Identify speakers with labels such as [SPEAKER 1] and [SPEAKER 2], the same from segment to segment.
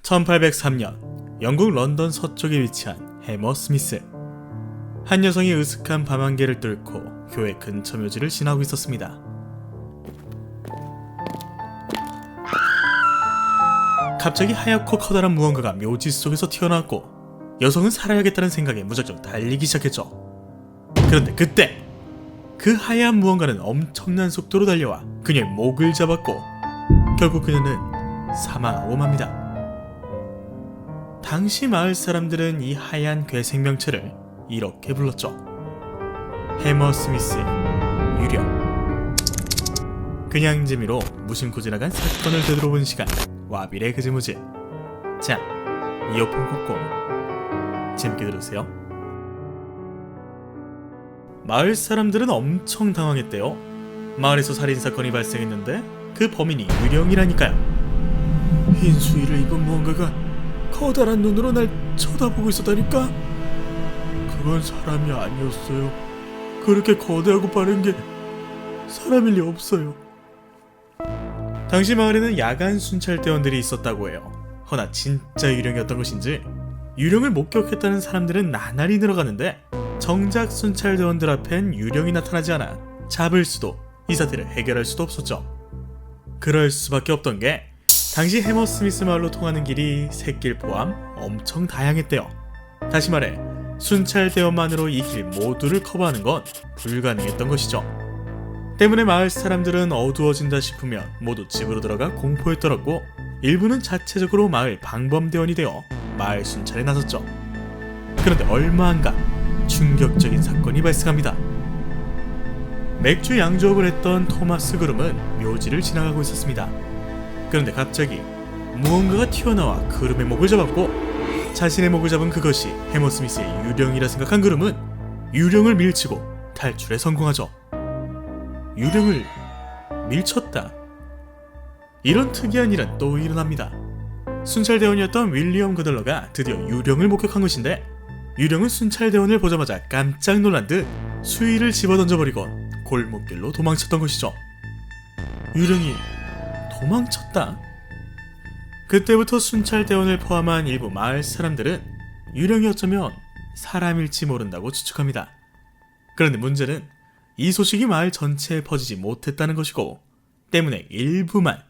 [SPEAKER 1] 1803년 영국 런던 서쪽에 위치한 해머스미스. 한 여성이 으슥한 밤안개를 뚫고 교회 근처 묘지를 지나고 있었습니다. 갑자기 하얗고 커다란 무언가가 묘지 속에서 튀어나왔고 여성은 살아야겠다는 생각에 무작정 달리기 시작했죠. 그런데 그때 그 하얀 무언가는 엄청난 속도로 달려와 그녀의 목을 잡았고 결국 그녀는 사망하고 맙니다. 당시 마을 사람들은 이 하얀 괴 생명체를 이렇게 불렀죠. 해머스미스의 유령. 그냥 재미로 무심코 지나간 사건을 되돌아본 시간, 와빌의 그지무지. 자, 이어폰 꽂고 재밌게 들으세요. 마을 사람들은 엄청 당황했대요. 마을에서 살인사건이 발생했는데 그 범인이 유령이라니까요. 흰 수의를 입은 무언가가 커다란 눈으로 날 쳐다보고 있었다니까? 그건 사람이 아니었어요. 그렇게 거대하고 빠른 게 사람일 리 없어요. 당시 마을에는 야간 순찰대원들이 있었다고 해요. 허나 진짜 유령이었던 것인지 유령을 목격했다는 사람들은 나날이 늘어가는데 정작 순찰대원들 앞엔 유령이 나타나지 않아 잡을 수도 이 사태를 해결할 수도 없었죠. 그럴 수밖에 없던 게 당시 해머스미스 마을로 통하는 길이 샛길 포함 엄청 다양했대요. 다시 말해 순찰대원만으로 이 길 모두를 커버하는 건 불가능했던 것이죠. 때문에 마을 사람들은 어두워진다 싶으면 모두 집으로 들어가 공포에 떨었고 일부는 자체적으로 마을 방범대원이 되어 마을 순찰에 나섰죠. 그런데 얼마 안 가 충격적인 사건이 발생합니다. 맥주 양조업을 했던 토마스 그rum은 묘지를 지나가고 있었습니다. 그런데 갑자기 무언가가 튀어나와 그rum의 목을 잡았고 자신의 목을 잡은 그것이 해머스미스의 유령이라 생각한 그rum은 유령을 밀치고 탈출에 성공하죠. 유령을 밀쳤다. 이런 특이한 일은 또 일어납니다. 순찰대원이었던 윌리엄 그들러가 드디어 유령을 목격한 것인데 유령은 순찰대원을 보자마자 깜짝 놀란 듯 수의를 집어던져버리고 골목길로 도망쳤던 것이죠. 유령이 도망쳤다? 그때부터 순찰대원을 포함한 일부 마을 사람들은 유령이 어쩌면 사람일지 모른다고 추측합니다. 그런데 문제는 이 소식이 마을 전체에 퍼지지 못했다는 것이고 때문에 일부만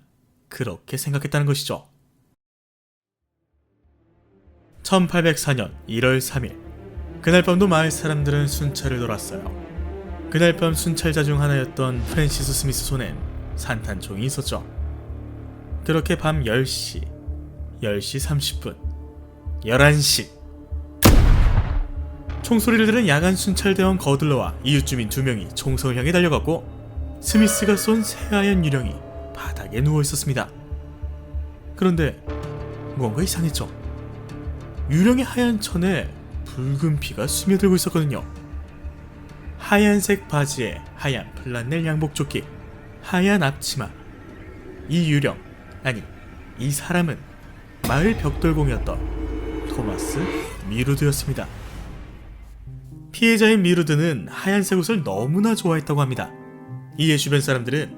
[SPEAKER 1] 그렇게 생각했다는 것이죠. 1804년 1월 3일 그날 밤도 마을 사람들은 순찰을 돌았어요. 그날 밤 순찰자 중 하나였던 프랜시스 스미스 손엔 산탄총이 있었죠. 그렇게 밤 10시, 10시 30분, 11시 총소리를 들은 야간 순찰대원 거들러와 이웃 주민 2명이 총성을 향해 달려갔고 스미스가 쏜 새하얀 유령이 바닥에 누워있었습니다. 그런데 뭔가 이상했죠. 유령의 하얀 천에 붉은 피가 스며들고 있었거든요. 하얀색 바지에 하얀 플란넬 양복조끼, 하얀 앞치마. 이 유령, 아니 이 사람은 마을 벽돌공이었던 토마스 미루드였습니다. 피해자인 미루드는 하얀색 옷을 너무나 좋아했다고 합니다. 이에 주변 사람들은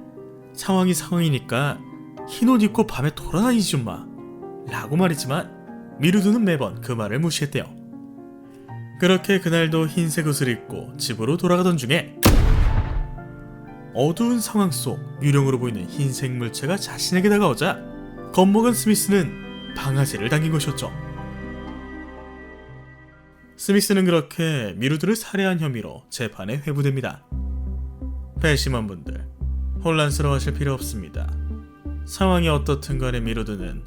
[SPEAKER 1] 상황이 상황이니까 흰옷 입고 밤에 돌아다니지 좀 마 라고 말했지만 미루드는 매번 그 말을 무시했대요. 그렇게 그날도 흰색 옷을 입고 집으로 돌아가던 중에 어두운 상황 속 유령으로 보이는 흰색 물체가 자신에게 다가오자 겁먹은 스미스는 방아쇠를 당긴 것이었죠. 스미스는 그렇게 미루드를 살해한 혐의로 재판에 회부됩니다. 배심원분들, 혼란스러워하실 필요 없습니다. 상황이 어떻든 간에 미루드는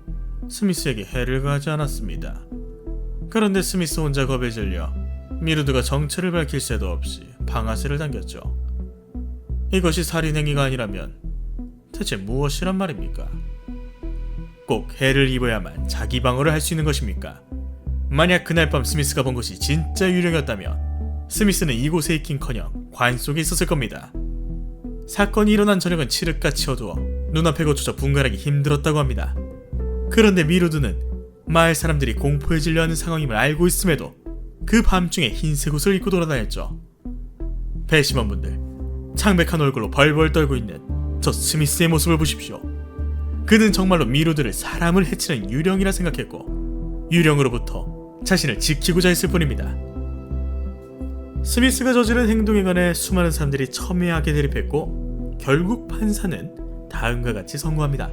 [SPEAKER 1] 스미스에게 해를 가하지 않았습니다. 그런데 스미스 혼자 겁에 질려 미루드가 정체를 밝힐 새도 없이 방아쇠를 당겼죠. 이것이 살인행위가 아니라면 대체 무엇이란 말입니까? 꼭 해를 입어야만 자기 방어를 할 수 있는 것입니까? 만약 그날 밤 스미스가 본 것이 진짜 유령이었다면 스미스는 이곳에 있긴커녕 관 속에 있었을 겁니다. 사건이 일어난 저녁은 칠흑같이 어두워 눈앞에 거쳐져 분간하기 힘들었다고 합니다. 그런데 미루드는 마을 사람들이 공포에 질려하는 상황임을 알고 있음에도 그 밤중에 흰색 옷을 입고 돌아다녔죠. 배심원분들, 창백한 얼굴로 벌벌 떨고 있는 저 스미스의 모습을 보십시오. 그는 정말로 미로들을 사람을 해치는 유령이라 생각했고 유령으로부터 자신을 지키고자 했을 뿐입니다. 스미스가 저지른 행동에 관해 수많은 사람들이 첨예하게 대립했고 결국 판사는 다음과 같이 선고합니다.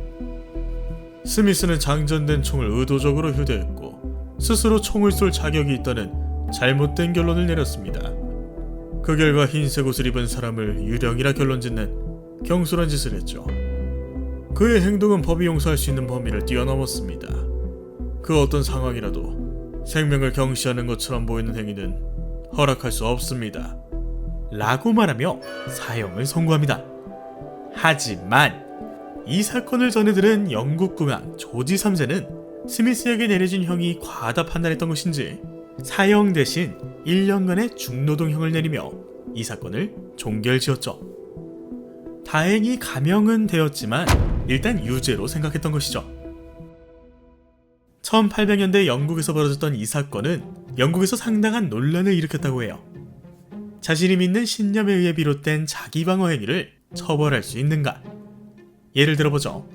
[SPEAKER 1] 스미스는 장전된 총을 의도적으로 휴대했고 스스로 총을 쏠 자격이 있다는 잘못된 결론을 내렸습니다. 그 결과 흰색 옷을 입은 사람을 유령이라 결론짓는 경솔한 짓을 했죠. 그의 행동은 법이 용서할 수 있는 범위를 뛰어넘었습니다. 그 어떤 상황이라도 생명을 경시하는 것처럼 보이는 행위는 허락할 수 없습니다. 라고 말하며 사형을 선고합니다. 하지만 이 사건을 전해들은 영국 국왕 조지 3세는 스미스에게 내려진 형이 과하다 판단했던 것인지 사형 대신 1년간의 중노동형을 내리며 이 사건을 종결지었죠. 다행히 감형은 되었지만 일단 유죄로 생각했던 것이죠. 1800년대 영국에서 벌어졌던 이 사건은 영국에서 상당한 논란을 일으켰다고 해요. 자신이 믿는 신념에 의해 비롯된 자기방어 행위를 처벌할 수 있는가? 예를 들어보죠.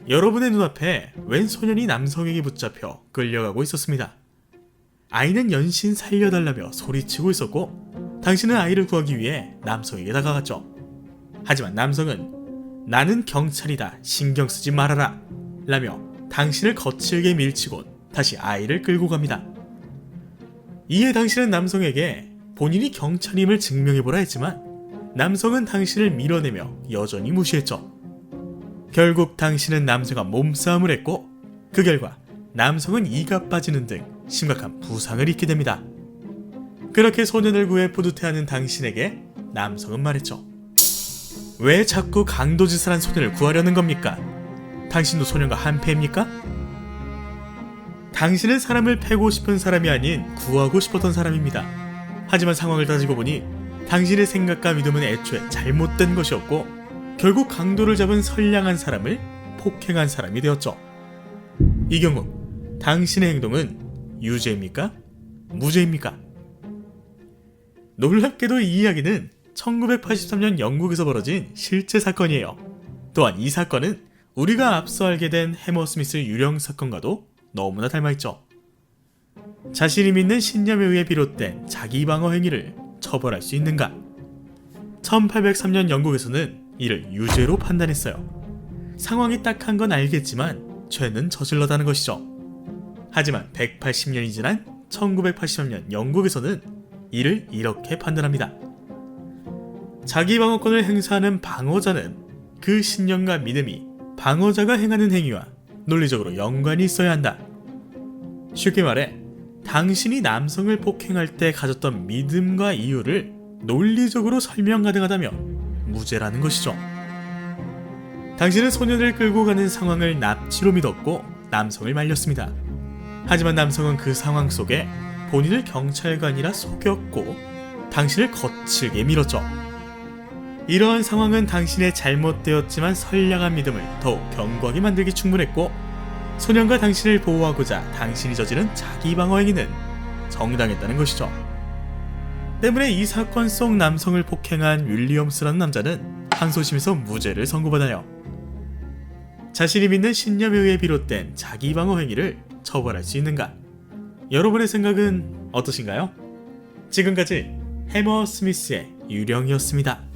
[SPEAKER 1] 여러분의 눈앞에 웬 소년이 남성에게 붙잡혀 끌려가고 있었습니다. 아이는 연신 살려달라며 소리치고 있었고 당신은 아이를 구하기 위해 남성에게 다가갔죠. 하지만 남성은 나는 경찰이다 신경 쓰지 말아라 라며 당신을 거칠게 밀치곤 다시 아이를 끌고 갑니다. 이에 당신은 남성에게 본인이 경찰임을 증명해보라 했지만 남성은 당신을 밀어내며 여전히 무시했죠. 결국 당신은 남성과 몸싸움을 했고 그 결과 남성은 이가 빠지는 등 심각한 부상을 입게 됩니다. 그렇게 소년을 구해 뿌듯해하는 당신에게 남성은 말했죠. 왜 자꾸 강도짓을 한 소년을 구하려는 겁니까? 당신도 소년과 한패입니까? 당신은 사람을 패고 싶은 사람이 아닌 구하고 싶었던 사람입니다. 하지만 상황을 따지고 보니 당신의 생각과 믿음은 애초에 잘못된 것이었고 결국 강도를 잡은 선량한 사람을 폭행한 사람이 되었죠. 이 경우 당신의 행동은 유죄입니까? 무죄입니까? 놀랍게도 이 이야기는 1983년 영국에서 벌어진 실제 사건이에요. 또한 이 사건은 우리가 앞서 알게 된 해머스미스 유령 사건과도 너무나 닮아있죠. 자신이 믿는 신념에 의해 비롯된 자기 방어 행위를 처벌할 수 있는가? 1803년 영국에서는 이를 유죄로 판단했어요. 상황이 딱한 건 알겠지만 죄는 저질렀다는 것이죠. 하지만 180년이 지난 1983년 영국에서는 이를 이렇게 판단합니다. 자기 방어권을 행사하는 방어자는 그 신념과 믿음이 방어자가 행하는 행위와 논리적으로 연관이 있어야 한다. 쉽게 말해 당신이 남성을 폭행할 때 가졌던 믿음과 이유를 논리적으로 설명 가능하다면 무죄라는 것이죠. 당신은 소년을 끌고 가는 상황을 납치로 믿었고 남성을 말렸습니다. 하지만 남성은 그 상황 속에 본인을 경찰관이라 속였고 당신을 거칠게 밀었죠. 이러한 상황은 당신의 잘못되었지만 선량한 믿음을 더욱 견고하게 만들기 충분했고 소년과 당신을 보호하고자 당신이 저지른 자기 방어 행위는 정당했다는 것이죠. 때문에 이 사건 속 남성을 폭행한 윌리엄스라는 남자는 항소심에서 무죄를 선고받아요. 자신이 믿는 신념에 의해 비롯된 자기 방어 행위를 처벌할 수 있는가? 여러분의 생각은 어떠신가요? 지금까지 해머 스미스의 유령이었습니다.